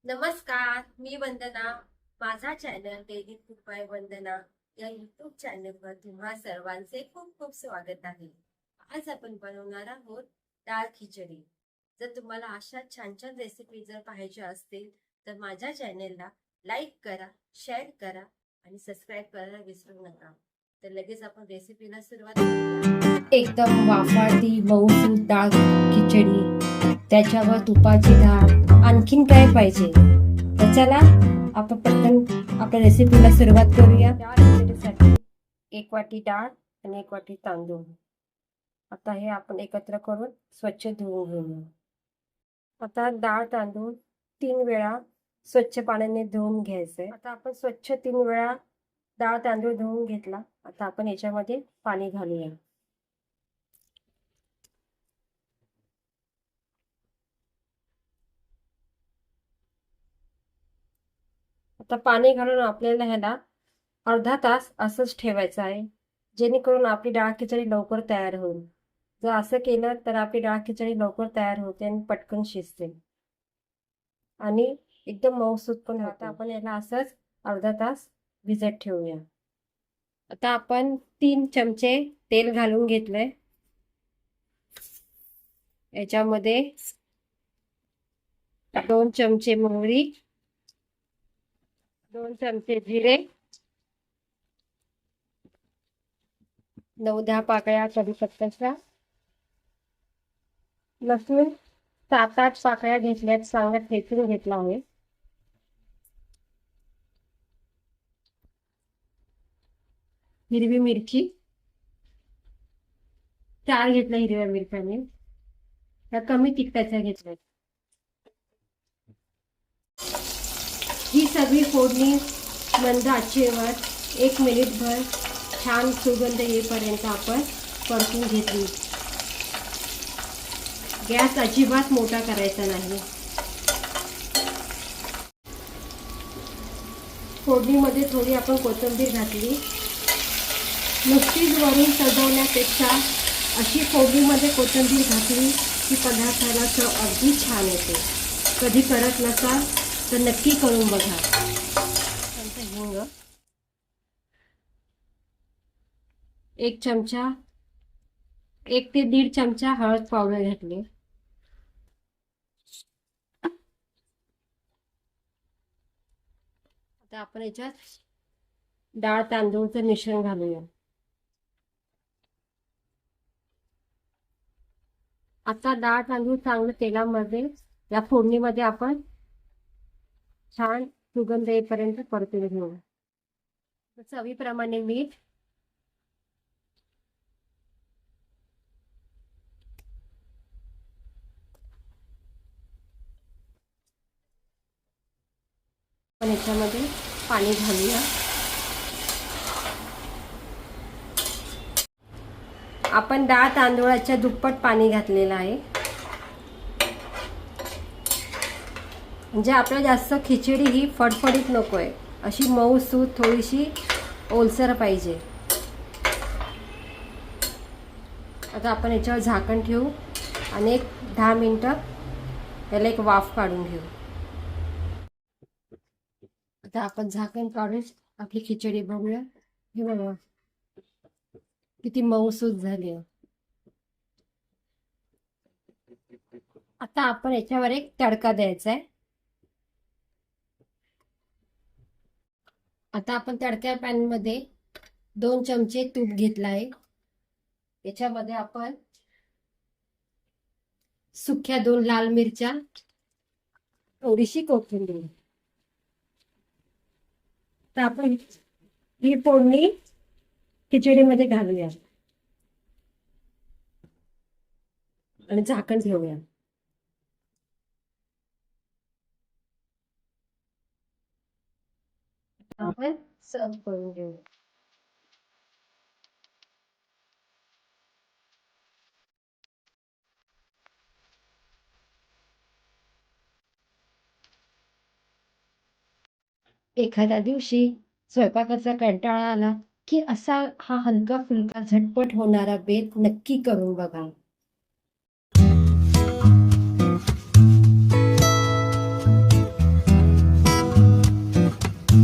नमस्कार, मी वंदना. माझा channel daily food by वंदना या युट्यूब चॅनलवर तुम्हा सर्वांचे खूप खूप स्वागत आहे. आज आपण बनवणार आहोत डाळ खिचडी. जर तुम्हाला अशा छान छान रेसिपी जर पाहायच्या असतील तर माझ्या चॅनलला लाईक करा, शेअर करा आणि सबस्क्राईब करायला विसरू नका. तर लगेच आपण रेसिपीला सुरुवात करूया. एकदम वाफाळती मऊसूत डाळ खिचडी, त्याच्यावर तुपाची धार, आणखीन काय पाहिजे. तर चला आपण पटकन आपल्या रेसिपीला सुरुवात करूया. डाळ खिचडीसाठी 1 वाटी डाळ आणि 1 वाटी तांदूळ. आता हे आपण एकत्र करून स्वच्छ धुवून घेऊया. आता डाळ तांदूळ 3 वेळा स्वच्छ पाण्याने धुवून घ्यायचे. आता आपण स्वच्छ 3 वेळा डाळ तांदूळ धुवून घेतला. आता आपण याच्यामध्ये पाणी घालूया. आता पाणी घालून आपल्याला ह्याला अर्धा तास असंच ठेवायचं आहे, जेणेकरून आपली डाळ खिचडी लवकर तयार होईल. जर असं केलं तर आपली डाळ खिचडी लवकर तयार होते आणि पटकन शिजते आणि एकदम मऊसूत पण होते. आता आपण याला असंच अर्धा तास भिजत ठेवूया. आता आपण 3 चमचे तेल घालून घेतलंय. याच्यामध्ये 2 चमचे मोहरी, 2 चमचे जिरे, 9-10 पाकळ्या कढीपत्त्याच्या, लसूण 7-8 पाकळ्या घेतल्यात, चांगल्या ठेचून घेतला आहे. हिरवी मिरची 4 घेतल्या हिरव्या मिरच्याने, त्या कमी तिखटाच्या घेतल्या. ही सगळी फोडणी मंद आचेवर 1 मिनिटभर छान सुगंध येईपर्यंत आपण परतून घेतली. गॅस अजिबात मोठा करायचा नाही. फोडणीमध्ये थोडी आपण कोथिंबीर घातली. नुसतीच वरून सजवण्यापेक्षा अशी फोडणीमध्ये कोथिंबीर घातली की पदार्थाला चव अगदी छान येते. कधी करत नसाल तर नक्की करून बघा. हिंग 1 चमचा, 1 ते 1.5 चमचा हळद पावडर घातली. आता आपण याच्यात डाळ तांदूळचं मिश्रण घालूया. आता डाळ तांदूळ चांगलं तेलामध्ये या फोडणीमध्ये आपण छान सुगंध येईपर्यंत परतून घेऊ. चवीप्रमाणे मीठ, पण याच्यामध्ये पाणी घालूया. आपण डाळ तांदूळाच्या दुप्पट पाणी घातलेलं आहे, म्हणजे आपल्याला जास्त खिचडी ही फडफडीत नको आहे, अशी मऊसूत थोडीशी ओलसर पाहिजे. आता आपण याच्यावर झाकण ठेवू आणि 10 मिनिटं याला एक वाफ काढून घेऊ. आता आपण झाकण काढून आपली खिचडी बघूया. हे बघा किती मऊसूत झाली आहे. आता आपण याच्यावर एक तडका द्यायचा आहे. आता आपण तडक्या पॅन मध्ये 2 चमचे तूप घेतला आहे. याच्यामध्ये आपण सुक्या 2 लाल मिरच्या, थोडीशी कोथिंबीर. तर आपण ही फोडणी खिचडीमध्ये घालूया आणि झाकण ठेवूया. आपण सर्व करून घेऊ. एखाद्या दिवशी स्वयंपाकाचा कंटाळा आला की असा हा हलका फुलका झटपट होणारा बेत नक्की करून बघा.